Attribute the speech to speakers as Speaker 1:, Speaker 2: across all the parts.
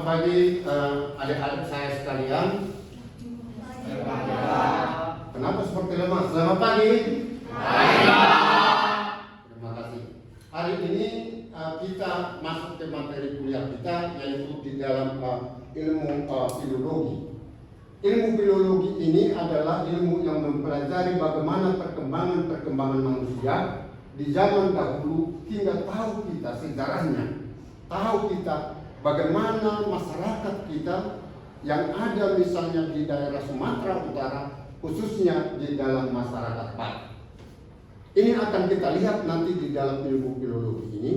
Speaker 1: Selamat pagi adik-adik saya sekalian. Kenapa seperti lemah? Selamat pagi. Terima kasih. Hari ini kita masuk ke materi kuliah kita, yaitu di dalam ilmu filologi. Ilmu filologi ini adalah ilmu yang mempelajari bagaimana perkembangan manusia di zaman dahulu hingga tahu kita sejarahnya, tahu kita bagaimana masyarakat kita yang ada misalnya di daerah Sumatera Utara, khususnya di dalam masyarakat Batak. Ini akan kita lihat nanti di dalam ilmu filologi ini,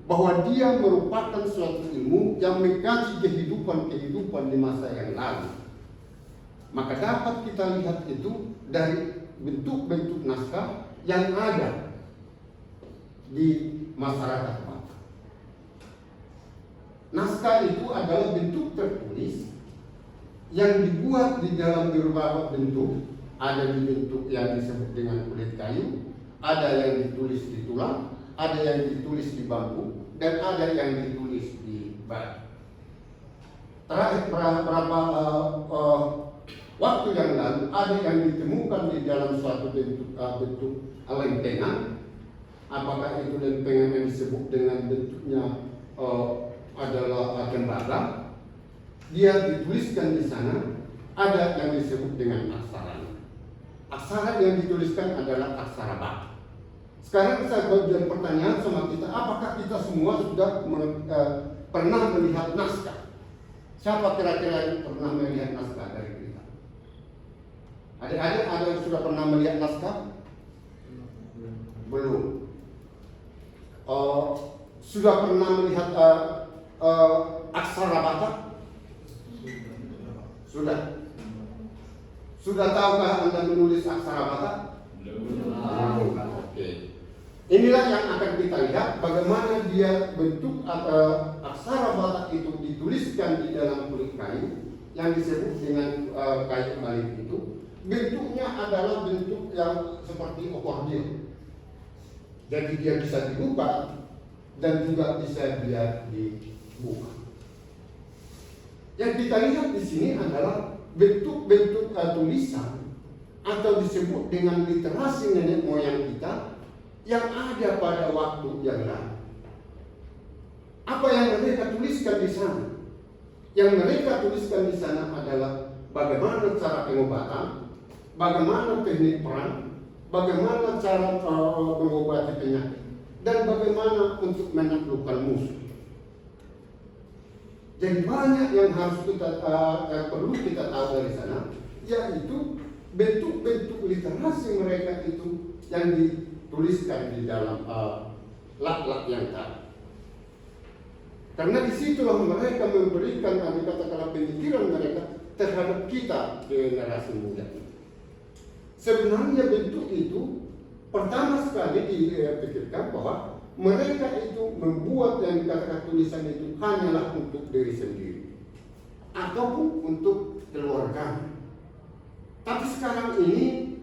Speaker 1: bahwa dia merupakan suatu ilmu yang mengkaji kehidupan di masa yang lalu. Maka dapat kita lihat itu dari bentuk-bentuk naskah yang ada di masyarakat Batak. Naskah itu adalah bentuk tertulis yang dibuat di dalam beberapa bentuk. Ada di bentuk yang disebut dengan kulit kayu, ada yang ditulis di tulang, ada yang ditulis di bambu, dan ada yang ditulis di batu. Terakhir beberapa waktu yang lalu ada yang ditemukan di dalam suatu bentuk lempengan. Apakah itu lempengan yang disebut dengan bentuknya adalah tembaga? Dia dituliskan di sana ada yang disebut dengan aksara. Aksara yang dituliskan adalah aksara Batak. Sekarang saya buat pertanyaan sama kita, apakah kita semua sudah pernah melihat naskah? Siapa kira-kira yang pernah melihat naskah dari kita? Adik-adik ada yang sudah pernah melihat naskah? Belum. Sudah pernah melihat aksara Batak? Sudah. Sudah tahukah Anda menulis aksara Batak? Belum. Oke. Inilah yang akan kita lihat bagaimana dia bentuk aksara Batak itu dituliskan di dalam kulit kayu yang disebut dengan kayu balik itu. Bentuknya adalah bentuk yang seperti akordeon. Jadi dia bisa dibuka dan juga bisa dia dibuka. Yang kita lihat di sini adalah bentuk-bentuk tulisan atau disebut dengan literasi nenek moyang kita yang ada pada waktu yang lalu. Apa yang mereka tuliskan di sana? Yang mereka tuliskan di sana adalah bagaimana cara pengobatan, bagaimana teknik perang, bagaimana cara mengobati penyakit, dan bagaimana untuk menaklukkan musuh. Jadi banyak yang harus perlu kita tahu dari sana, yaitu bentuk-bentuk literasi mereka itu yang dituliskan di dalam lak-lak yang tadi. Karena disitulah mereka memberikan kata-kata pemikiran mereka terhadap kita generasi muda. Sebenarnya bentuk itu pertama sekali dipikirkan bahwa mereka itu membuat yang dikatakan tulisan itu hanyalah untuk diri sendiri ataupun untuk keluarga. Tapi sekarang ini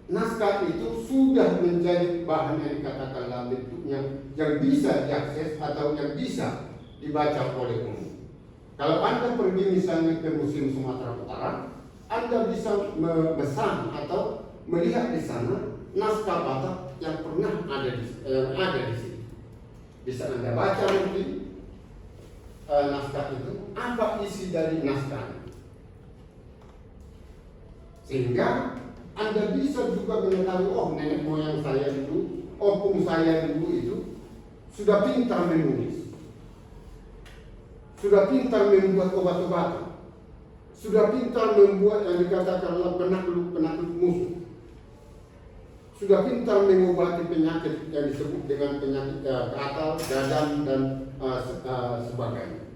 Speaker 1: naskah itu sudah menjadi bahan yang dikatakanlah bentuknya yang bisa diakses atau yang bisa dibaca oleh umum. Kalau Anda pergi misalnya ke Museum Sumatera Utara, Anda bisa memesan atau melihat di sana naskah Batak yang pernah ada di sini. Bisa Anda baca nanti naskah itu, apa isi dari naskah, sehingga Anda bisa juga mengetahui, oh nenek moyang saya dulu, opung saya dulu itu sudah pintar menulis, sudah pintar membuat obat-obatan, sudah pintar membuat yang dikatakan penakluk musuh, sudah pintar mengobati penyakit yang disebut dengan penyakit gatal, dadam, dan sebagainya.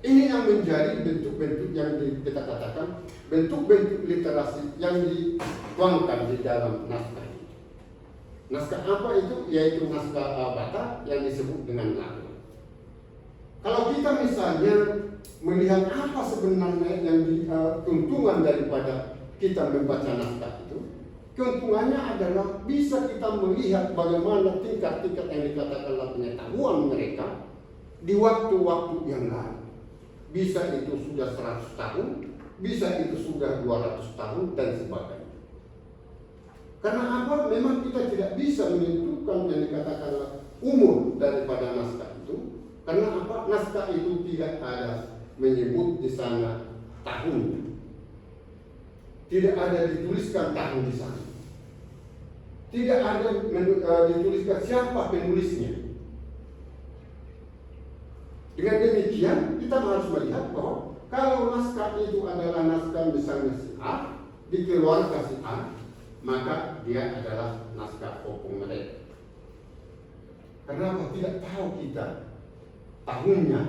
Speaker 1: Ini yang menjadi bentuk-bentuk yang kita katakan bentuk-bentuk literasi yang dituangkan di dalam naskah. Naskah apa itu? Yaitu naskah Batak yang disebut dengan lagu. Kalau kita misalnya melihat apa sebenarnya yang keuntungan daripada kita membaca naskah itu, keuntungannya adalah bisa kita melihat bagaimana tingkat-tingkat yang dikatakanlah pengetahuan mereka di waktu-waktu yang lalu. bisa itu sudah 100 tahun, bisa itu sudah 200 tahun dan sebagainya. Karena apa? Memang kita tidak bisa menentukan yang dikatakan umur daripada naskah itu. Karena apa? Naskah itu tidak ada menyebut di sana tahun. Tidak ada dituliskan tahun di sana. Tidak ada dituliskan siapa penulisnya. Dengan demikian kita harus melihat bahwa kalau naskah itu adalah naskah misalnya si A, dikeluarkan si A, maka dia adalah naskah opung mereka. Kenapa? Tidak tahu kita tahunnya,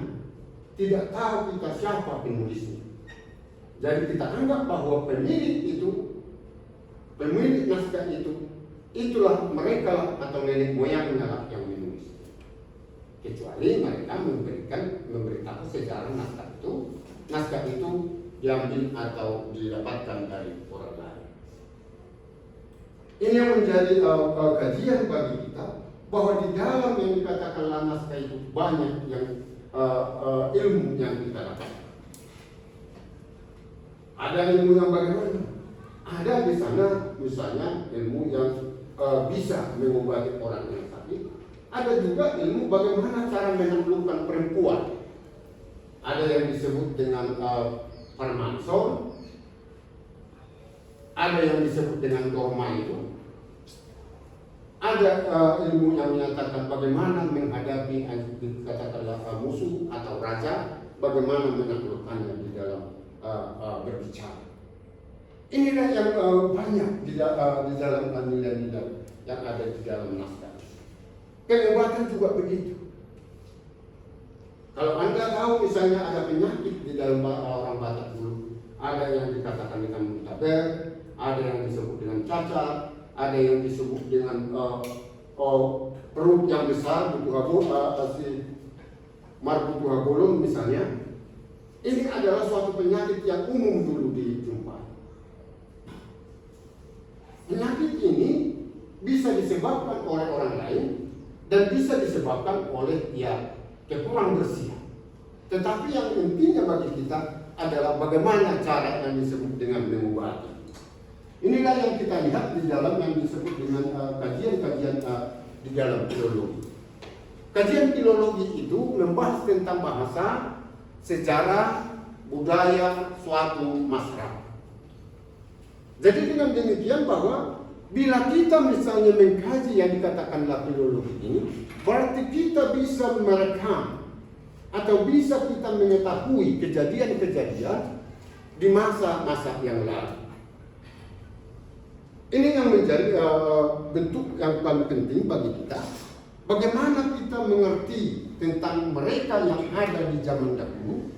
Speaker 1: tidak tahu kita siapa penulisnya. Jadi kita anggap bahwa pemilik naskah itu, itulah mereka atau nenek moyangnya yang menulis. Kecuali mereka memberitahu sejarah naskah itu diambil atau didapatkan dari orang lain. Ini yang menjadi kajian bagi kita, bahwa di dalam yang dikatakanlah naskah itu banyak yang ilmu yang kita dapat. Ada ilmu yang bagaimana? Ada di sana misalnya ilmu yang bisa mengobati orang yang sakit. Ada juga ilmu bagaimana cara menaklukkan perempuan. Ada yang disebut dengan parmanson, ada yang disebut dengan dorma itu. Ada ilmu yang menyatakan bagaimana menghadapi katakanlah musuh atau raja, bagaimana menaklukkannya di dalam berbicara. Inilah yang banyak di dalam nilai-nilai yang ada di dalam naskah. Keobatan juga begitu. Kalau Anda tahu misalnya ada penyakit di dalam orang Batak dulu, ada yang dikatakan dengan muntaber, ada yang disebut dengan cacat, ada yang disebut dengan perut yang besar, marbutuha bolong misalnya. Ini adalah suatu penyakit yang umum dulu dijumpai. Penyakit ini bisa disebabkan oleh orang lain dan bisa disebabkan oleh kekurang bersihan. Tetapi yang intinya bagi kita adalah bagaimana cara yang disebut dengan mengobati. Inilah yang kita lihat di dalam yang disebut dengan kajian-kajian di dalam filologi. Kajian filologi itu membahas tentang bahasa, sejarah, budaya suatu masyarakat. Jadi dengan demikian bahwa bila kita misalnya mengkaji yang dikatakanlah filologi ini, berarti kita bisa merekam atau bisa kita mengetahui kejadian-kejadian di masa-masa yang lalu. Ini yang menjadi bentuk yang paling penting bagi kita. Bagaimana kita mengerti tentang mereka yang ada di zaman dahulu,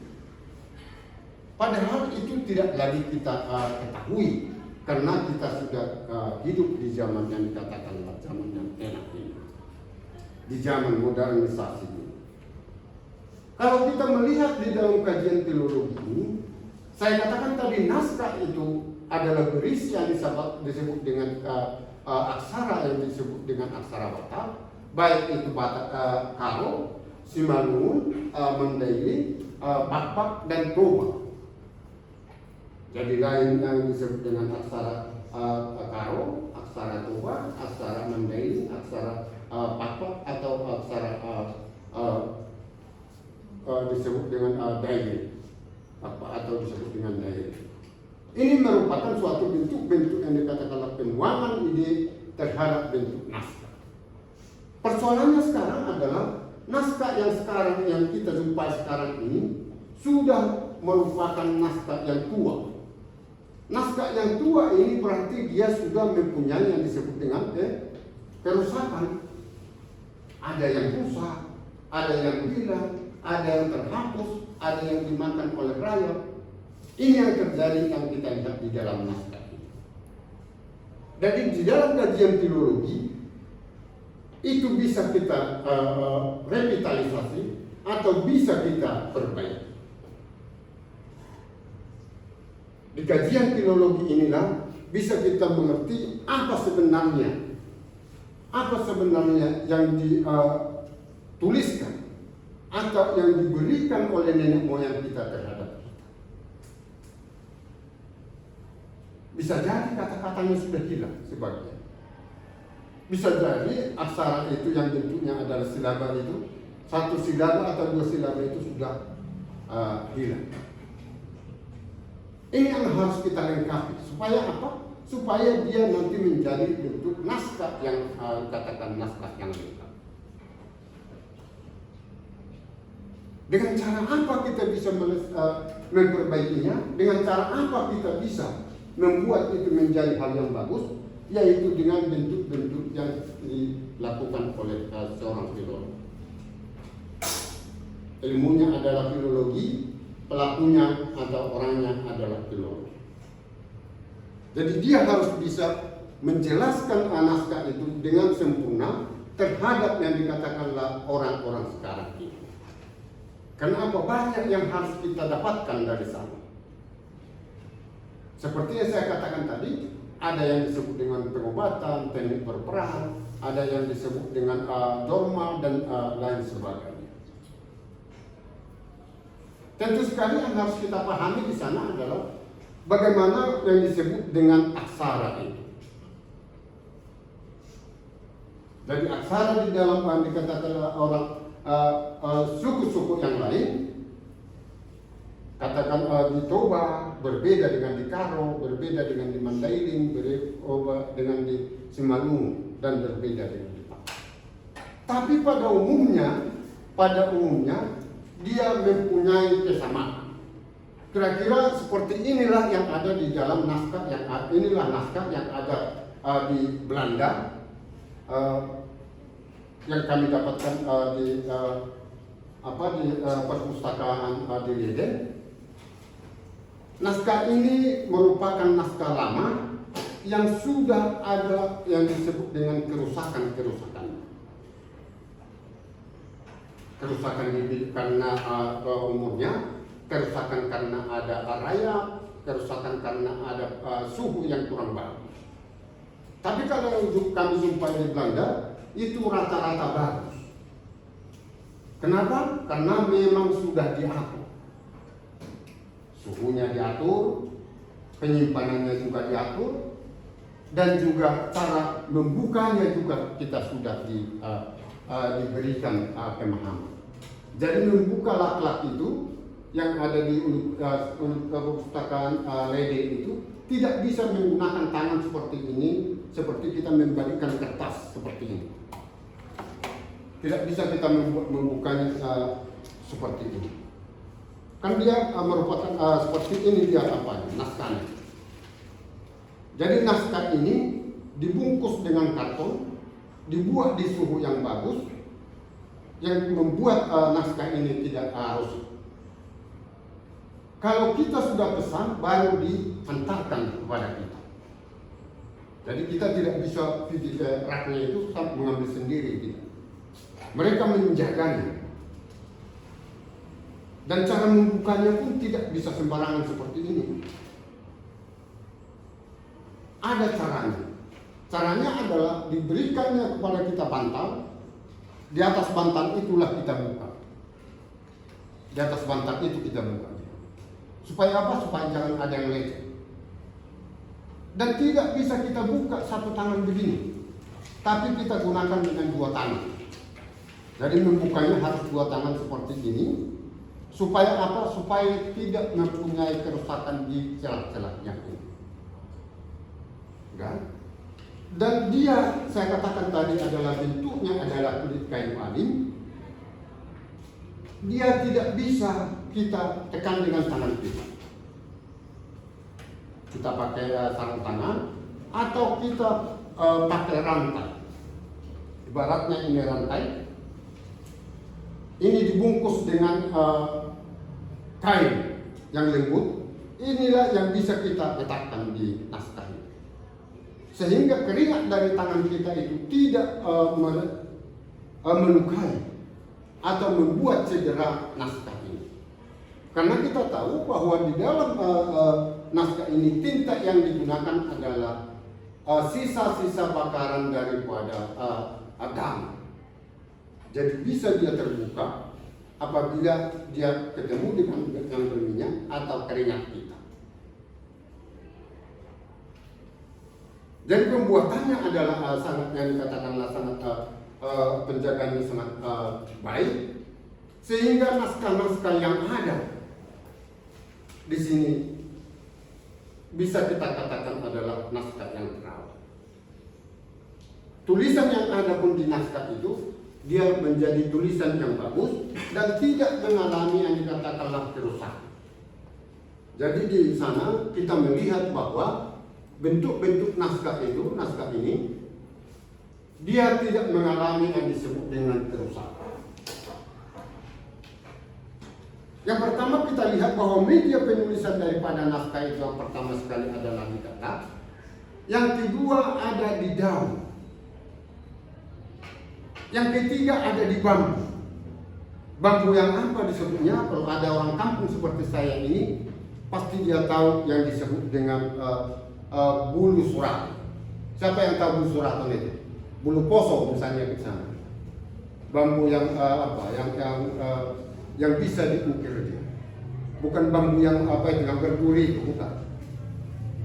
Speaker 1: padahal itu tidak lagi kita ketahui. Karena kita sudah hidup di zaman yang dikatakanlah zaman yang enak ini, di zaman modernisasi ini. Kalau kita melihat di dalam kajian filologi ini, saya katakan tadi naskah itu adalah berisi yang disebut dengan aksara yang disebut dengan aksara Batak, baik itu Batak Karo, Simalungun, Mandailing, Pakpak dan Toba. Jadi lain yang disebut dengan aksara Karo, aksara Toba, aksara Mandailing, aksara Pakpak atau aksara disebut dengan Dayak, atau disebut dengan Dayak. Ini merupakan suatu bentuk-bentuk yang dikatakanlah penuangan ide terhadap bentuk naskah. Persoalannya sekarang adalah naskah yang sekarang yang kita jumpai sekarang ini sudah merupakan naskah yang tua. Naskah yang tua ini berarti dia sudah mempunyai yang disebut dengan kerusakan. Ada yang rusak, ada yang hilang, ada yang terhapus, ada yang dimakan oleh rayap. Ini yang terjadi yang kita lihat di dalam naskah ini. Jadi di dalam kajian filologi itu bisa kita revitalisasi atau bisa kita perbaiki. Di kajian filologi inilah bisa kita mengerti apa sebenarnya yang dituliskan atau yang diberikan oleh nenek moyang kita terhadap kita. Bisa jadi kata-katanya sudah hilang sebagian. Bisa jadi aksara itu yang bentuknya adalah silaba itu, satu silaba atau dua silaba itu sudah hilang. Ini yang harus kita lengkapi. Supaya apa? Supaya dia nanti menjadi bentuk naskah yang katakan naskah yang lengkap. Dengan cara apa kita bisa memperbaikinya? Dengan cara apa kita bisa membuat itu menjadi hal yang bagus? Yaitu dengan bentuk-bentuk yang dilakukan oleh seorang filolog. Ilmunya adalah filologi, pelakunya atau orangnya adalah filolog. Jadi dia harus bisa menjelaskan naskah itu dengan sempurna terhadap yang dikatakanlah orang-orang sekarang ini. Kenapa? Banyak yang harus kita dapatkan dari sana. Seperti yang saya katakan tadi, ada yang disebut dengan pengobatan, teknik berperang, ada yang disebut dengan dogma dan lain sebagainya. Tentu sekali yang harus kita pahami di sana adalah bagaimana yang disebut dengan aksara itu. Jadi aksara di dalam dikatakan orang suku-suku yang lain, katakan di Toba berbeda dengan di Karo, berbeda dengan di Mandailing, berbeda dengan di Simalungun, dan berbeda dengan di Papua. Tapi pada umumnya dia mempunyai kesamaan. Kira-kira seperti inilah yang ada di dalam naskah yang ada di Belanda, yang kami dapatkan di perpustakaan di Leiden. Naskah ini merupakan naskah lama yang sudah ada yang disebut dengan kerusakan-kerusakan. Kerusakan karena umurnya, kerusakan karena ada rayap, kerusakan karena ada suhu yang kurang bagus. Tapi kalau kami jumpai di Belanda, itu rata-rata bagus. Kenapa? Karena memang sudah diatur. Suhunya diatur, penyimpanannya juga diatur, dan juga cara membukanya juga kita sudah diberikan pemahaman. Jadi membuka lak-lak itu yang ada di perpustakaan Leiden itu tidak bisa menggunakan tangan seperti ini, seperti kita membalikkan kertas seperti ini. Tidak bisa kita membukanya seperti ini. Kan dia merupakan seperti ini dia naskahnya. Jadi naskah ini dibungkus dengan karton, dibuat di suhu yang bagus, yang membuat naskah ini tidak harus. Kalau kita sudah pesan, baru diantarkan kepada kita. Jadi kita tidak bisa raknya itu mengambil sendiri kita. Mereka menjaganya. Dan cara membukanya pun tidak bisa sembarangan seperti ini. Ada caranya. Caranya adalah diberikannya kepada kita bantal. Di atas bantal itulah kita buka. Di atas bantal itu kita buka. Supaya apa? Supaya jangan ada yang lecet. Dan tidak bisa kita buka satu tangan begini. Tapi kita gunakan dengan dua tangan. Jadi membukanya harus dua tangan seperti ini. Supaya apa? Supaya tidak mempunyai kerusakan di celah-celahnya ini. Kan? Dan dia, saya katakan tadi adalah bentuknya adalah kulit kayu alim. Dia tidak bisa kita tekan dengan tangan kita. Kita pakai sarung tangan atau kita pakai rantai. Ibaratnya ini rantai. Ini dibungkus dengan kain yang lembut. Inilah yang bisa kita letakkan di naskah ini. Sehingga keringat dari tangan kita itu tidak melukai atau membuat cedera naskah ini. Karena kita tahu bahwa di dalam naskah ini tinta yang digunakan adalah sisa-sisa bakaran daripada agama. Jadi bisa dia terbuka apabila dia ketemu dengan yang berminyak atau keringat kita. Jadi pembuatannya adalah sangat, yang dikatakanlah sangat penjagaannya sangat baik, sehingga naskah-naskah yang ada di sini bisa kita katakan adalah naskah yang terawat. Tulisan yang ada pun di naskah itu dia menjadi tulisan yang bagus dan tidak mengalami yang dikatakanlah kerusakan. Jadi di sana kita melihat bahwa bentuk-bentuk naskah itu, naskah ini, dia tidak mengalami yang disebut dengan kerusakan. Yang pertama kita lihat bahwa media penulisan daripada naskah itu yang pertama sekali adalah di kertas, yang kedua ada di daun, yang ketiga ada di bambu. Bambu yang apa disebutnya? Kalau ada orang kampung seperti saya ini, pasti dia tahu yang disebut dengan bulu surat. Siapa yang tahu bulu surat itu? Bulu poso misalnya di sana. Bambu yang yang bisa diukir dia. Bukan bambu yang yang berduri itu, bukan.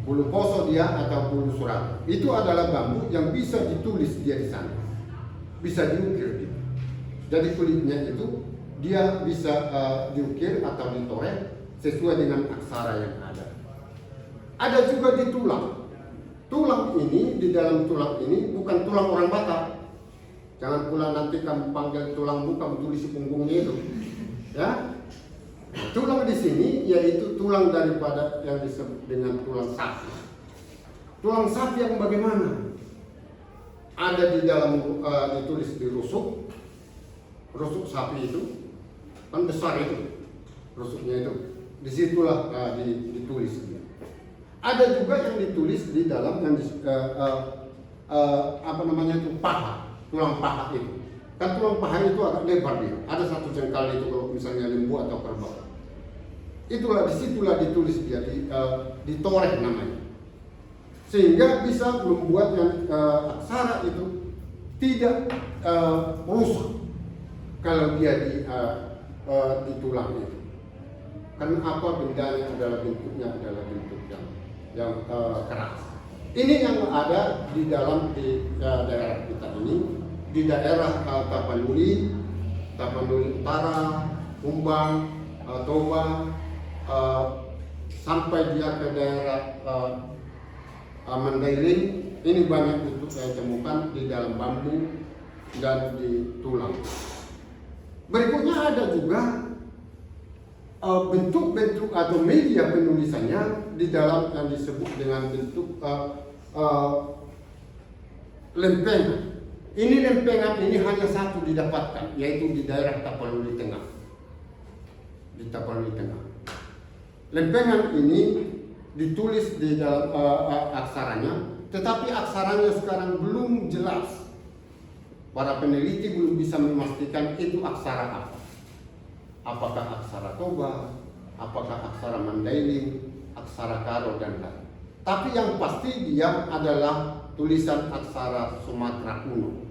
Speaker 1: Bulu poso dia atau bulu surat. Itu adalah bambu yang bisa ditulis dia di sana. Bisa diukir dia. Jadi kulitnya itu dia bisa diukir atau ditoreh sesuai dengan aksara yang ada. Ada juga di tulang. Tulang ini, di dalam tulang ini bukan tulang orang Batak. Jangan pula nanti kamu panggil tulang muka tulis di punggungnya itu. Ya. Tulang di sini yaitu tulang daripada yang disebut dengan tulang sapi. Tulang sapi yang bagaimana? Ada di dalam ditulis di rusuk sapi itu kan besar itu rusuknya itu. Disitulah ditulis. Ada juga yang ditulis di dalam yang paha, tulang paha itu. Kan tulang paha itu agak lebar dia. Ada satu jengkal itu kalau misalnya lembu atau kerbau. Disitulah ditulis dia, ditoreh namanya. Sehingga bisa membuat yang aksara itu tidak rusak kalau dia di tulang itu. Karena apa? Bendanya adalah bentuknya adalah bentuk yang keras. Ini yang ada di dalam daerah kita ini, di daerah Tapanuli Utara, Kumbang, Toba, sampai dia ke daerah Mandailing. Ini banyak bentuk saya temukan di dalam bambu dan di tulang. Berikutnya ada juga bentuk-bentuk atau media penulisannya di dalam yang disebut dengan bentuk lempengan. Ini lempengan ini hanya satu didapatkan, yaitu di daerah Tapanuli Tengah. Di Tapanuli Tengah. Lempengan ini ditulis di dalam aksaranya, tetapi aksaranya sekarang belum jelas. Para peneliti belum bisa memastikan itu aksara apa. Apakah aksara Toba, apakah aksara Mandailing, aksara Karo dan lain. Tapi yang pasti dia adalah tulisan aksara Sumatera kuno.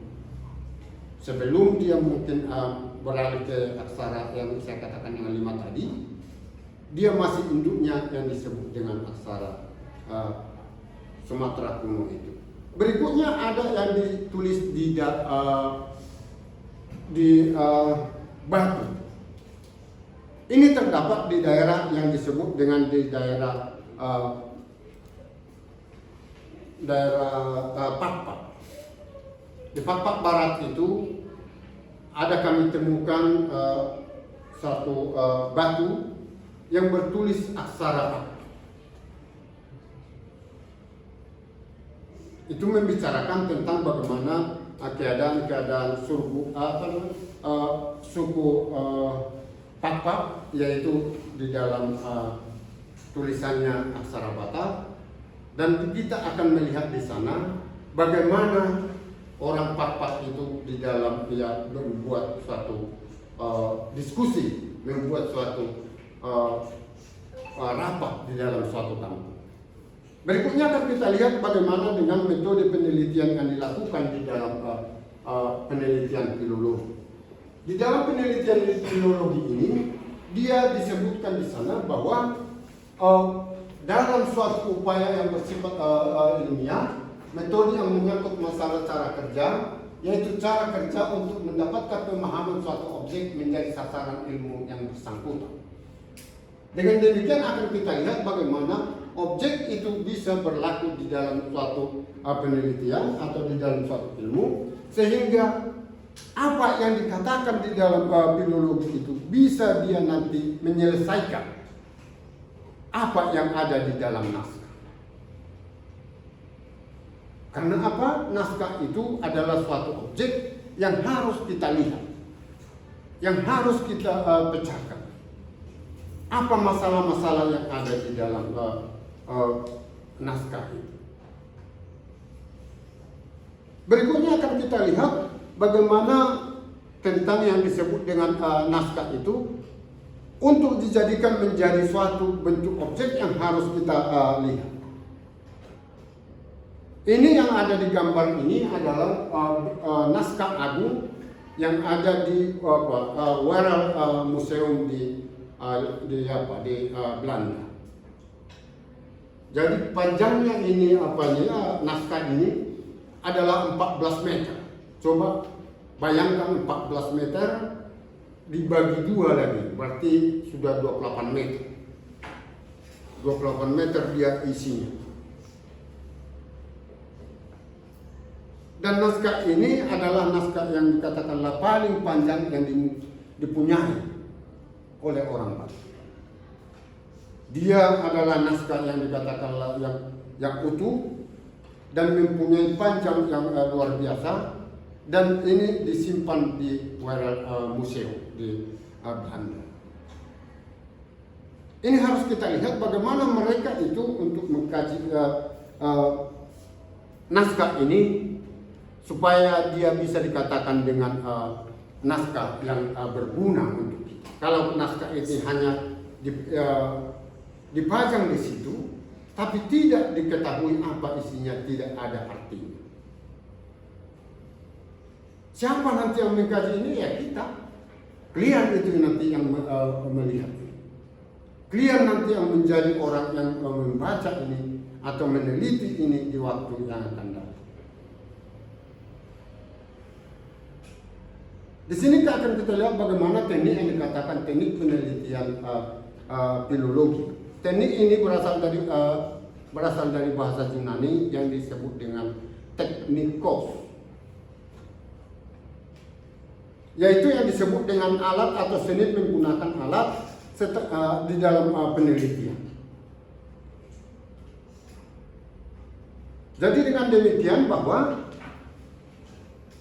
Speaker 1: Sebelum dia mungkin beralih ke aksara yang saya katakan yang 5 tadi, dia masih induknya yang disebut dengan aksara Sumatera kuno itu. Berikutnya ada yang ditulis di batu. Ini terdapat di daerah yang disebut dengan di daerah Pakpak. Di Pakpak Barat itu ada kami temukan satu batu yang bertulis aksara Pak. Itu membicarakan tentang bagaimana keadaan suku Pakpak, yaitu di dalam tulisannya aksara Batak, dan kita akan melihat di sana bagaimana orang Pakpak itu di dalam dia membuat suatu diskusi, membuat suatu rapat di dalam suatu kampung. Berikutnya akan kita lihat bagaimana dengan metode penelitian yang dilakukan di dalam penelitian filologi. Di dalam penelitian filologi ini, dia disebutkan di sana bahwa dalam suatu upaya yang bersifat ilmiah, metode yang menyangkut masalah cara kerja, yaitu cara kerja untuk mendapatkan pemahaman suatu objek menjadi sasaran ilmu yang bersangkutan. Dengan demikian akan kita lihat bagaimana objek itu bisa berlaku di dalam suatu penelitian atau di dalam suatu ilmu, sehingga apa yang dikatakan di dalam filologi itu bisa dia nanti menyelesaikan apa yang ada di dalam naskah. Karena apa? Naskah itu adalah suatu objek yang harus kita lihat, yang harus kita pecahkan. Apa masalah-masalah yang ada di dalam naskah itu. Berikutnya akan kita lihat bagaimana tentang yang disebut dengan naskah itu untuk dijadikan menjadi suatu bentuk objek yang harus kita lihat. Ini yang ada di gambar ini adalah naskah agung yang ada di Wereld Museum di Belanda. Jadi panjangnya ini naskah ini adalah 14 meter. Coba bayangkan 14 meter dibagi 2 lagi, berarti sudah 28 meter. 28 meter dia isinya. Dan naskah ini adalah naskah yang dikatakanlah paling panjang yang dipunyai oleh orang Batak. Dia adalah naskah yang dikatakanlah yang utuh dan mempunyai panjang yang luar biasa. Dan ini disimpan di Wereld Museum di Belanda. Ini harus kita lihat bagaimana mereka itu untuk mengkaji naskah ini supaya dia bisa dikatakan dengan naskah yang berguna untuk kita. Kalau naskah ini hanya dipajang di situ, tapi tidak diketahui apa isinya, tidak ada artinya. Siapa nanti yang mengkaji ini? Ya kita. Kalian itu nanti yang melihat. Kalian nanti yang menjadi orang yang membaca ini atau meneliti ini di waktu yang akan datang. Di sini akan kita lihat bagaimana teknik yang dikatakan teknik penelitian filologi. Teknik ini berasal dari bahasa Yunani yang disebut dengan teknikos, yaitu yang disebut dengan alat atau seni menggunakan alat di dalam penelitian. Jadi dengan demikian bahwa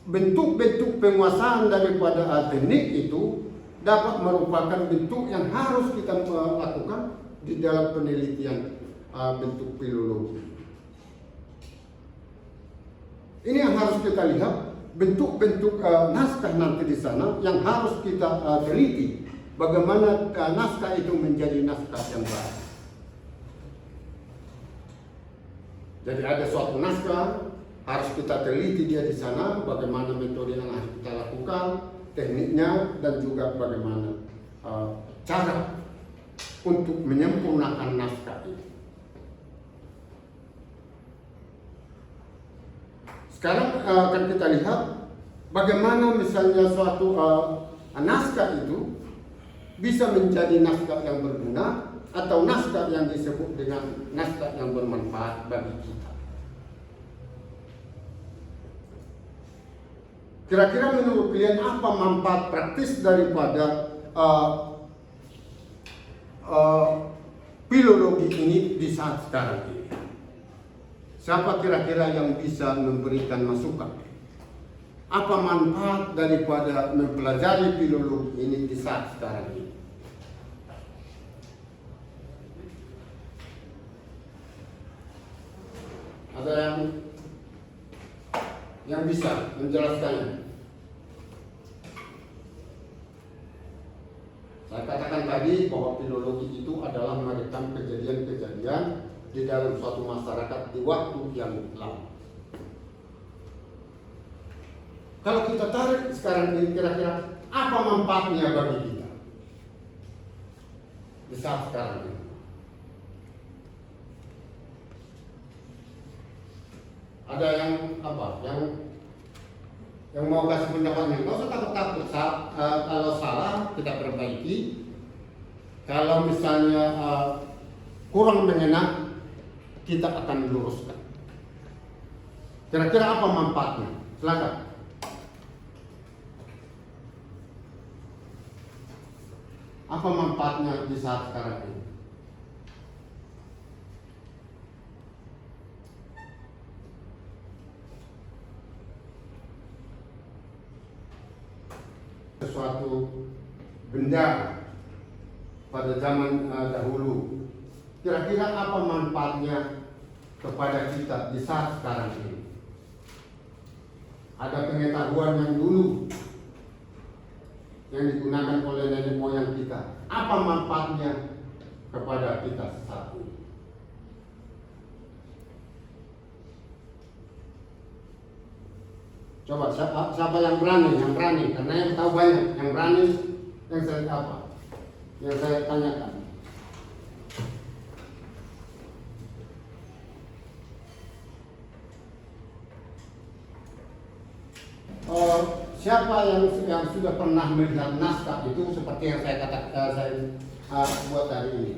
Speaker 1: bentuk-bentuk penguasaan daripada teknik itu dapat merupakan bentuk yang harus kita lakukan di dalam penelitian bentuk filologi. Ini yang harus kita lihat. Bentuk-bentuk naskah nanti di sana yang harus kita teliti bagaimana naskah itu menjadi naskah yang baik. Jadi ada suatu naskah harus kita teliti dia di sana, bagaimana metode yang harus kita lakukan, tekniknya, dan juga bagaimana cara untuk menyempurnakan naskah itu. Sekarang akan kita lihat bagaimana misalnya suatu naskah itu bisa menjadi naskah yang berguna atau naskah yang disebut dengan naskah yang bermanfaat bagi kita. Kira-kira menurut kalian apa manfaat praktis daripada filologi ini di saat sekarang ini? Siapa kira-kira yang bisa memberikan masukan? Apa manfaat daripada mempelajari filologi ini di saat sekarang ini? Ada yang bisa menjelaskannya? Saya katakan tadi bahwa filologi itu adalah merekam kejadian-kejadian di dalam suatu masyarakat di waktu yang lama. Kalau kita tarik sekarang ini, kira-kira apa manfaatnya bagi kita di saat sekarang ini. Ada yang apa? Yang mau kasih pendapatnya? Nggak usah takut-takut. Kalau salah kita perbaiki. Kalau misalnya kurang mengenal, kita akan luruskan. Kira-kira apa manfaatnya? Silakan. Apa manfaatnya di saat sekarang ini? Sesuatu benda pada zaman dahulu, kira-kira apa manfaatnya kepada kita di saat sekarang ini? Ada pengetahuan yang dulu yang digunakan oleh nenek moyang kita, apa manfaatnya kepada kita saat ini? Coba siapa yang berani? Karena yang tahu banyak. Yang berani, yang saya apa? Yang saya tanyakan. Siapa yang sudah pernah melihat naskah itu seperti yang saya katakan, saya buat hari ini?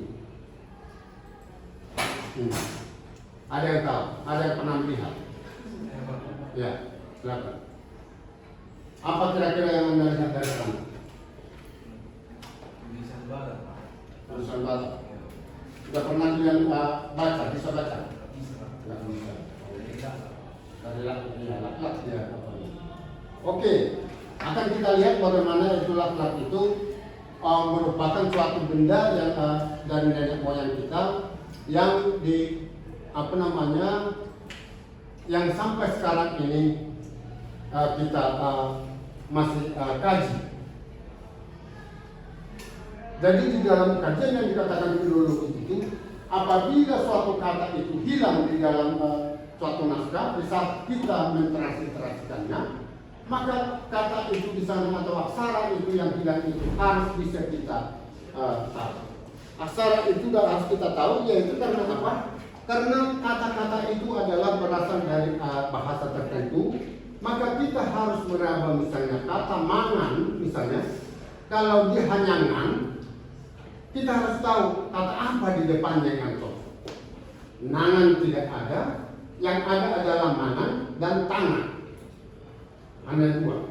Speaker 1: Ada yang tahu? Ada yang pernah melihat? Ya. Silakan. Apa kira-kira yang Anda lihat dari sana? Tulisan Batak. Sudah pernah kalian baca? Bisa baca? Tidak bisa. Dari lak-lak ya. Oke. Akan kita lihat bagaimana itu lak-lak itu merupakan suatu benda yang dari nenek moyang kita yang yang sampai sekarang ini kita masih kaji. Jadi di dalam kajian yang dikatakan filologi itu, apabila suatu kata itu hilang di dalam suatu naskah, di saat kita mentransliterasikannya, maka kata itu di sana atau aksara itu yang hilang itu harus bisa kita tahu. Aksara itu harus kita tahu, yaitu karena apa? Karena kata-kata itu adalah berasal dari bahasa tertentu. Maka kita harus meraba misalnya kata mangan misalnya, kalau dia hanyangan, kita harus tahu kata apa di depannya yang cocok. Nangan tidak ada, yang ada adalah mangan dan tangan. Hanya dua.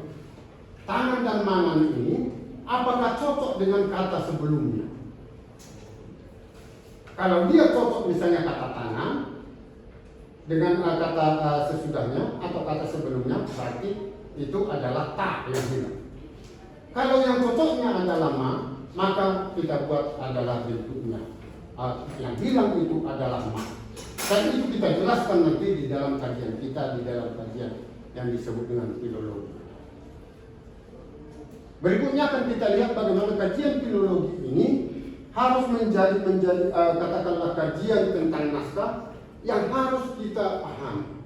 Speaker 1: Tangan dan mangan ini apakah cocok dengan kata sebelumnya? Kalau dia cocok misalnya kata tangan dengan kata sesudahnya atau kata sebelumnya, berarti itu adalah ta yang hilang. Kalau yang cocoknya adalah ma, maka kita buat adalah bentuknya. Yang hilang itu adalah ma. Dan itu kita jelaskan nanti di dalam kajian kita, di dalam kajian yang disebut dengan filologi. Berikutnya akan kita lihat bagaimana kajian filologi ini harus menjadi katakanlah kajian tentang naskah yang harus kita pahami.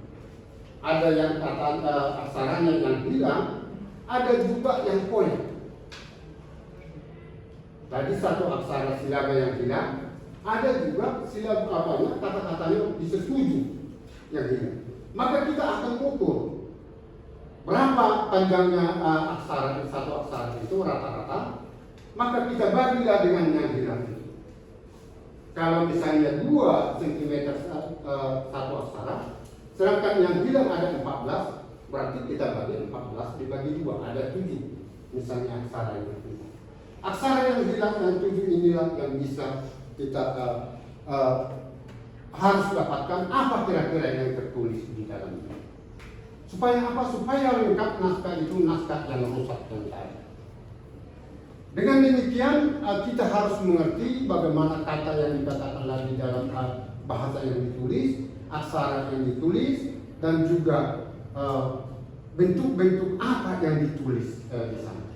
Speaker 1: Ada yang kata aksaranya yang hilang, ada juga yang poin. Tadi satu aksara silaba yang hilang, ada juga silaba kata-katanya disetuju yang hilang. Maka kita akan ukur berapa panjangnya satu aksara itu rata-rata, maka kita bagilah dengan yang hilang itu. Kalau misalnya 2 cm satu aksara, sedangkan yang hilang ada 14, berarti kita bagi 14 dibagi 2, ada 7 misalnya aksara yang hilang. Aksara yang hilang yang 7 inilah yang bisa kita harus dapatkan apa kira-kira yang tertulis di dalamnya. Supaya apa? Supaya lengkap naskah itu naskah yang rusak dan lain. Dengan demikian kita harus mengerti bagaimana kata yang dikatakan di dalam bahasa yang ditulis, aksara yang ditulis, dan juga bentuk-bentuk apa yang ditulis di sana.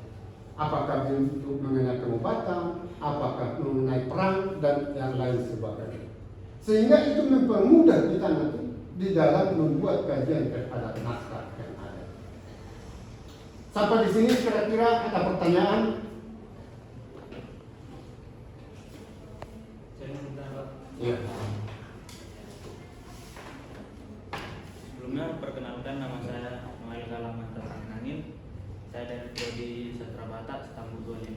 Speaker 1: Apakah bentuk mengenai pengobatan, apakah mengenai perang, dan yang lain sebagainya. Sehingga itu mempermudah kita nanti di dalam membuat kajian terhadap naskah yang ada. Sampai di sini kira-kira ada pertanyaan? Ya.
Speaker 2: Sebelumnya perkenalkan, nama saya Noel Kalamata Angin. Saya dari Prodi Sastra Batak, Stambul 25.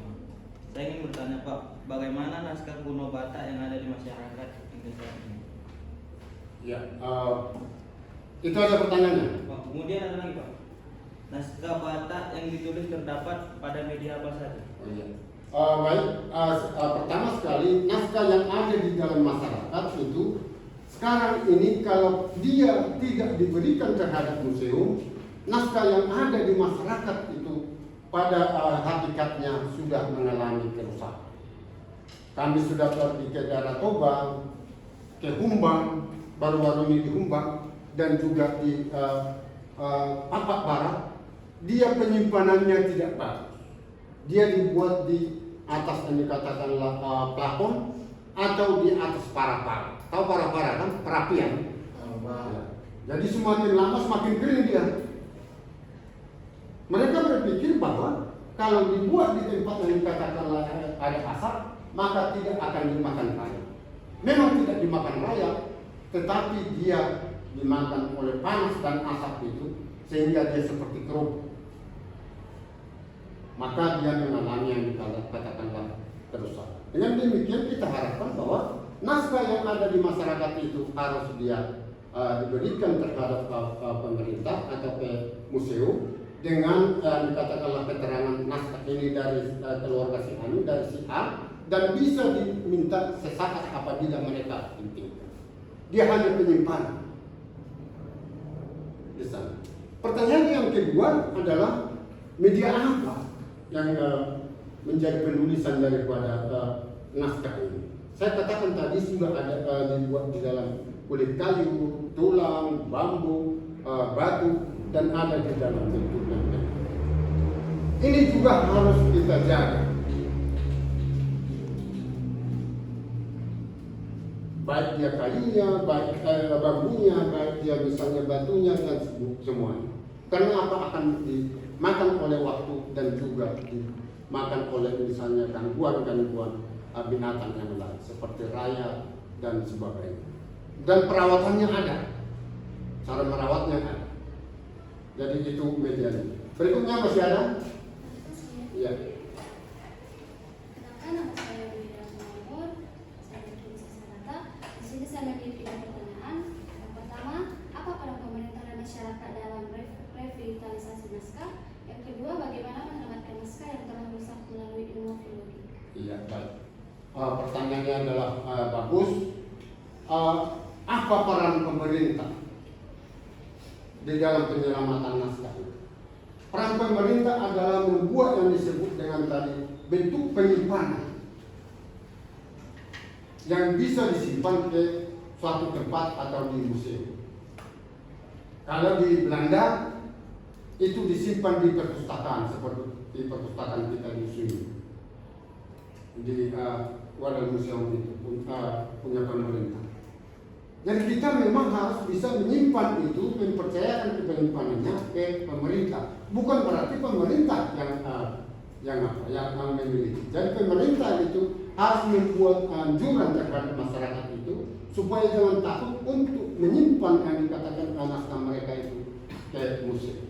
Speaker 2: Saya ingin bertanya Pak, bagaimana naskah kuno Batak yang ada di masyarakat hingga saat ini?
Speaker 1: Ya, itu ada pertanyaannya.
Speaker 2: Pak, kemudian ada lagi Pak, naskah Batak yang ditulis terdapat pada media apa saja?
Speaker 1: Oh, iya. Baik, pertama sekali naskah yang ada di dalam masyarakat itu sekarang ini kalau dia tidak diberikan terhadap museum, naskah yang ada di masyarakat itu pada hakikatnya sudah mengalami kerusakan. Kami sudah pergi ke daerah Toba, ke Humbang, baru-baru ini di Humbang, dan juga di Papak Barat. Dia penyimpanannya tidak bagus. Dia dibuat di atas yang dikatakanlah plafon atau di atas para-para. Tahu para-para kan? Perapian. Ya. Jadi semakin lama semakin kering dia. Mereka berpikir bahwa kalau dibuat di tempat yang dikatakanlah ada asap, maka tidak akan dimakan raya. Memang tidak dimakan raya, tetapi dia dimakan oleh panas dan asap itu sehingga dia seperti kerupuk. Maka dia mengalami yang dikatakanlah kerusakan. Dengan demikian kita harapkan bahwa naskah yang ada di masyarakat itu harus dia diberikan terhadap pemerintah atau ke museum dengan dikatakanlah keterangan naskah ini dari keluarga si Anu, dari si A, dan bisa diminta sesaat apabila mereka inginkan. Dia hanya penyimpanan di sana. Pertanyaan yang kedua adalah media apa yang menjadi penulisan daripada naskah ini. Saya katakan tadi sudah ada dibuat di dalam kulit kayu, tulang, bambu, batu, dan ada di dalam bentuk bentuk. Ini juga harus kita jaga. Baik dia kayunya, baik bambunya, baik dia misalnya batunya dan semuanya. Karena apa akan dimakan oleh waktu dan juga dimakan oleh misalnya gangguan-gangguan binatang yang lain seperti raya dan sebagainya. Dan perawatannya ada, cara merawatnya ada. Jadi itu medianya. Berikutnya masih ada? Iya.
Speaker 3: Kenalkan, nama saya Wira Mawar, saya dari Sastra Batak. Di sini saya memiliki pertanyaan. Yang pertama, apa peran pemerintah dan masyarakat dalam revitalisasi naskah? Yang kedua, bagaimana menyelamatkan naskah yang telah rusak melalui ilmu filologi?
Speaker 1: Iya, baik. Pertanyaannya adalah bagus. Apa peran pemerintah di dalam penyelamatan naskah itu? Peran pemerintah adalah membuat yang disebut dengan tadi bentuk penyimpanan yang bisa disimpan ke suatu tempat atau di museum. Kalau di Belanda itu disimpan di perpustakaan seperti di perpustakaan kita di sini. Di Wadah Museum itu punya pemerintah. Jadi kita memang harus bisa menyimpan itu, mempercayakan penyimpanannya ke pemerintah. Bukan berarti pemerintah yang memiliki. Jadi pemerintah itu harus membuat anjuran terhadap masyarakat itu supaya jangan takut untuk menyimpan yang dikatakan naskah mereka itu ke museum.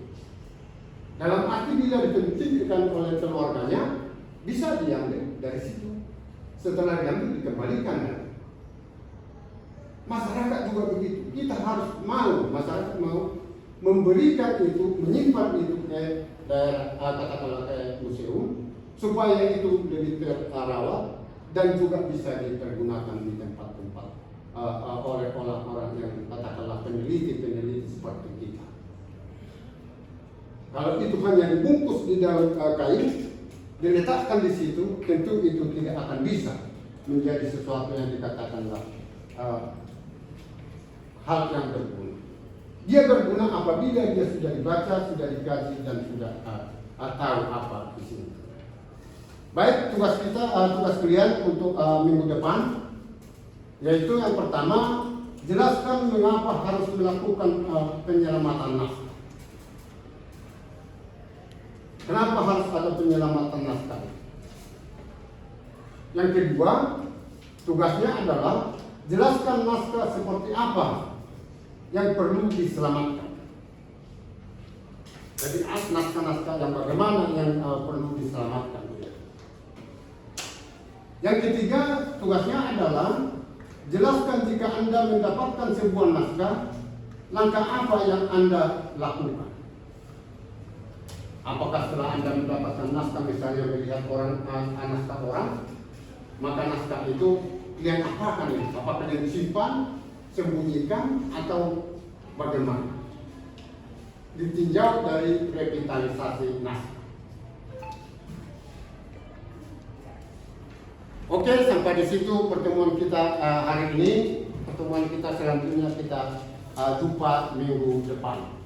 Speaker 1: Dalam arti bila dipentingkan oleh keluarganya, bisa diambil dari situ. Setelah diambil dikembalikan. Masyarakat juga begitu. Kita harus masyarakat mau memberikan itu, menyimpan itu ke daerah katakanlah ke museum supaya itu lebih terawat dan juga bisa dipergunakan di tempat-tempat oleh orang-orang yang katakanlah peneliti seperti kita. Kalau itu hanya dibungkus di dalam kain, diletakkan di situ, tentu itu tidak akan bisa menjadi sesuatu yang dikatakanlah hal yang berguna. Dia berguna apabila dia sudah dibaca, sudah dikaji, dan sudah tahu apa di sini. Baik, tugas kalian untuk minggu depan, yaitu yang pertama, jelaskan mengapa harus melakukan penyelamatan naskah. Kenapa harus ada penyelamatan naskah? Yang kedua, tugasnya adalah jelaskan naskah seperti apa yang perlu diselamatkan. Jadi naskah-naskah yang bagaimana yang perlu diselamatkan. Yang ketiga, tugasnya adalah jelaskan jika Anda mendapatkan sebuah naskah, langkah apa yang Anda lakukan. Apakah setelah Anda mendapatkan naskah, misalnya melihat naskah orang, maka naskah itu yang apakan ini? Apakah yang disimpan, sembunyikan, atau bagaimana? Ditinjau dari revitalisasi naskah. Oke, sampai di situ pertemuan kita hari ini. Pertemuan kita selanjutnya kita jumpa minggu depan.